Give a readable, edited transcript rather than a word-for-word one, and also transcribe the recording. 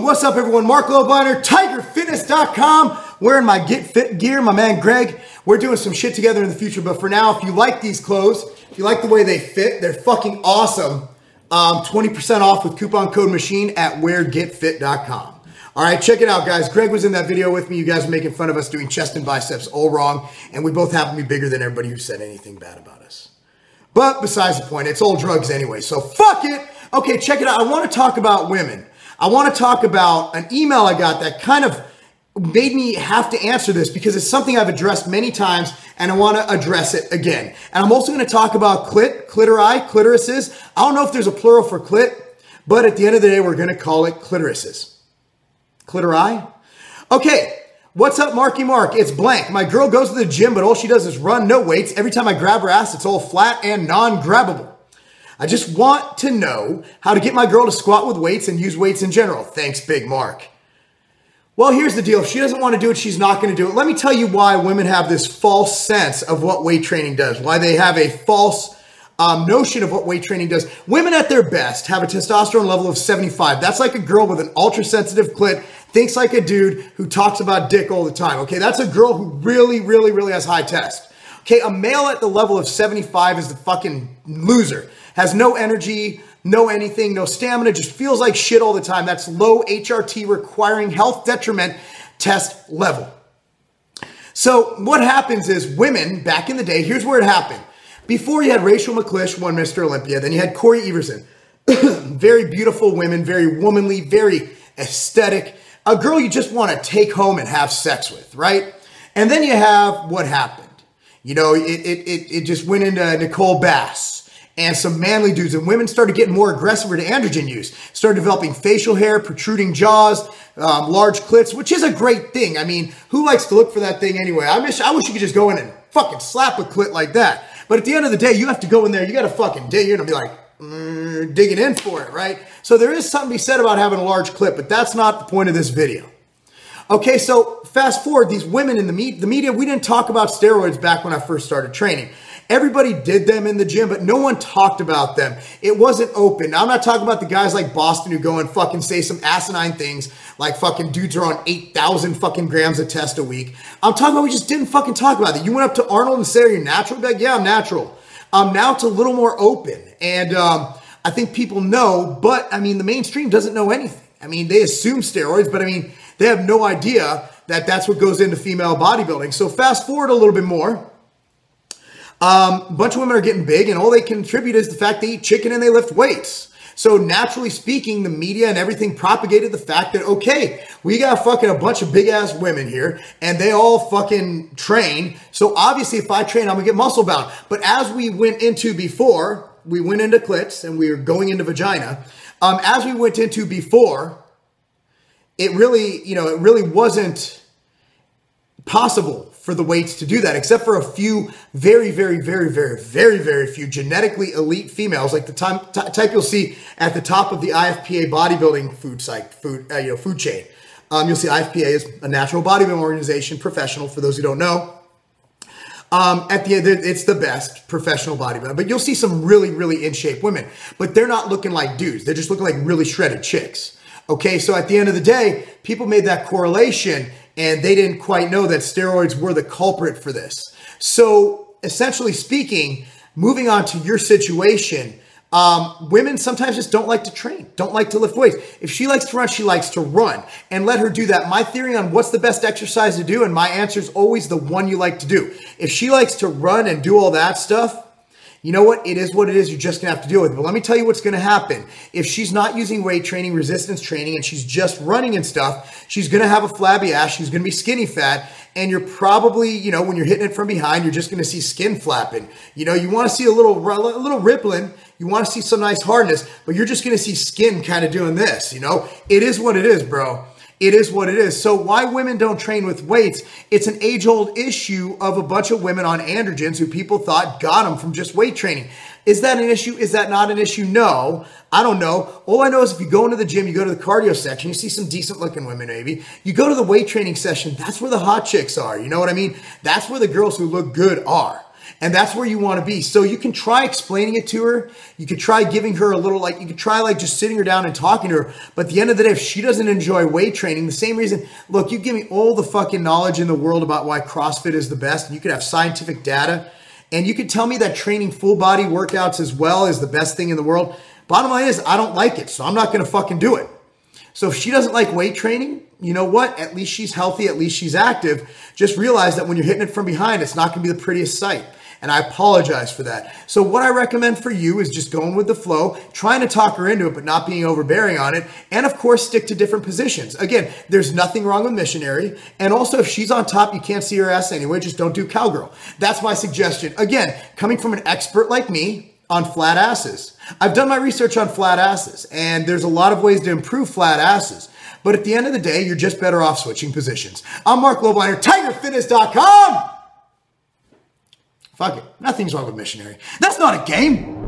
What's up, everyone? Marc Lobliner, TigerFitness.com. Wearing my Get Fit gear. My man Greg, we're doing some shit together in the future. But for now, if you like these clothes, if you like the way they fit, they're fucking awesome. 20% off with coupon code MACHINE at weargetfit.com. All right, check it out, guys. Greg was in that video with me. You guys were making fun of us doing chest and biceps all wrong. And we both happen to be bigger than everybody who said anything bad about us. But besides the point, it's all drugs anyway. So fuck it. Okay, check it out. I want to talk about women. I want to talk about an email I got that kind of made me have to answer this because it's something I've addressed many times and I want to address it again. And I'm also going to talk about clitorises. I don't know if there's a plural for clit, but at the end of the day, we're going to call it clitorises. Clitori? Okay. What's up, Marky Mark? It's blank. My girl goes to the gym, but all she does is run, no weights. Every time I grab her ass, it's all flat and non-grabbable. I just want to know how to get my girl to squat with weights and use weights in general. Thanks, Big Mark. Well, here's the deal. If she doesn't want to do it, she's not going to do it. Let me tell you why women have this false sense of what weight training does, why they have a false notion of what weight training does. Women at their best have a testosterone level of 75. That's like a girl with an ultra-sensitive clit, thinks like a dude who talks about dick all the time. Okay, that's a girl who really has high test. Okay, a male at the level of 75 is the fucking loser. Has no energy, no anything, no stamina, just feels like shit all the time. That's low HRT requiring health detriment test level. So what happens is women, back in the day, here's where it happened. Before you had Rachel McClish, won Mr. Olympia, then you had Corey Everson. Very beautiful women, very womanly, very aesthetic. A girl you just want to take home and have sex with, right? And then you have what happened. You know, it just went into Nicole Bass and some manly dudes, and women started getting more aggressive with androgen use. Started developing facial hair, protruding jaws, large clits, which is a great thing. I mean, who likes to look for that thing anyway? I wish you could just go in and fucking slap a clit like that. But at the end of the day, you have to go in there. You got to fucking dig. You're going to be like, digging in for it, right? So there is something to be said about having a large clit, but that's not the point of this video. Okay, so fast forward, these women in the media, we didn't talk about steroids back when I first started training. Everybody did them in the gym, but no one talked about them. It wasn't open. Now, I'm not talking about the guys like Boston who go and fucking say some asinine things like fucking dudes are on 8,000 fucking grams of test a week. I'm talking about we just didn't fucking talk about it. You went up to Arnold and said, are you natural? Be like, yeah, I'm natural. Now it's a little more open. And I think people know, but I mean, the mainstream doesn't know anything. I mean, they assume steroids, but I mean, they have no idea that that's what goes into female bodybuilding. So fast forward a little bit more. A bunch of women are getting big, and all they contribute is the fact they eat chicken and they lift weights. So naturally speaking, the media and everything propagated the fact that, okay, we got fucking a bunch of big ass women here and they all fucking train. So obviously if I train, I'm gonna get muscle bound. But as we went into before, we went into clits and we were going into vagina. As we went into before, it really wasn't possible for the weights to do that, except for a few very few genetically elite females, like the type you'll see at the top of the IFPA bodybuilding food chain. You'll see IFPA is a natural bodybuilding organization, professional, for those who don't know. At the end, it's the best professional bodybuilder, but you'll see some really in shape women, but they're not looking like dudes. They're just looking like really shredded chicks. Okay, so at the end of the day, people made that correlation and they didn't quite know that steroids were the culprit for this. So essentially speaking, moving on to your situation, women sometimes just don't like to train, don't like to lift weights. If she likes to run, she likes to run, and let her do that. My theory on what's the best exercise to do, and my answer is always the one you like to do. If she likes to run and do all that stuff, you know what? It is what it is. You're just going to have to deal with it. But let me tell you what's going to happen. If she's not using weight training, resistance training, and she's just running and stuff, she's going to have a flabby ass. She's going to be skinny fat. And you're probably, when you're hitting it from behind, you're just going to see skin flapping. You want to see a little rippling. You want to see some nice hardness, but you're just going to see skin kind of doing this. It is what it is, bro. It is what it is. So why women don't train with weights, it's an age-old issue of a bunch of women on androgens who people thought got them from just weight training. Is that an issue? Is that not an issue? No, I don't know. All I know is if you go into the gym, you go to the cardio section, you see some decent looking women maybe. You go to the weight training session, that's where the hot chicks are. You know what I mean? That's where the girls who look good are. And that's where you want to be. So you can try explaining it to her. You could try giving her a little, like, you could try like just sitting her down and talking to her. But at the end of the day, if she doesn't enjoy weight training, the same reason, look, you give me all the fucking knowledge in the world about why CrossFit is the best. And you could have scientific data. And you could tell me that training full body workouts as well is the best thing in the world. Bottom line is, I don't like it. So I'm not going to fucking do it. So if she doesn't like weight training, you know what? At least she's healthy. At least she's active. Just realize that when you're hitting it from behind, it's not going to be the prettiest sight. And I apologize for that. So what I recommend for you is just going with the flow, trying to talk her into it, but not being overbearing on it. And of course, stick to different positions. Again, there's nothing wrong with missionary. And also, if she's on top, you can't see her ass anyway. Just don't do cowgirl. That's my suggestion. Again, coming from an expert like me on flat asses. I've done my research on flat asses, and there's a lot of ways to improve flat asses. But at the end of the day, you're just better off switching positions. I'm Marc Lobliner, TigerFitness.com. Fuck it. Nothing's wrong with missionary. That's not a game.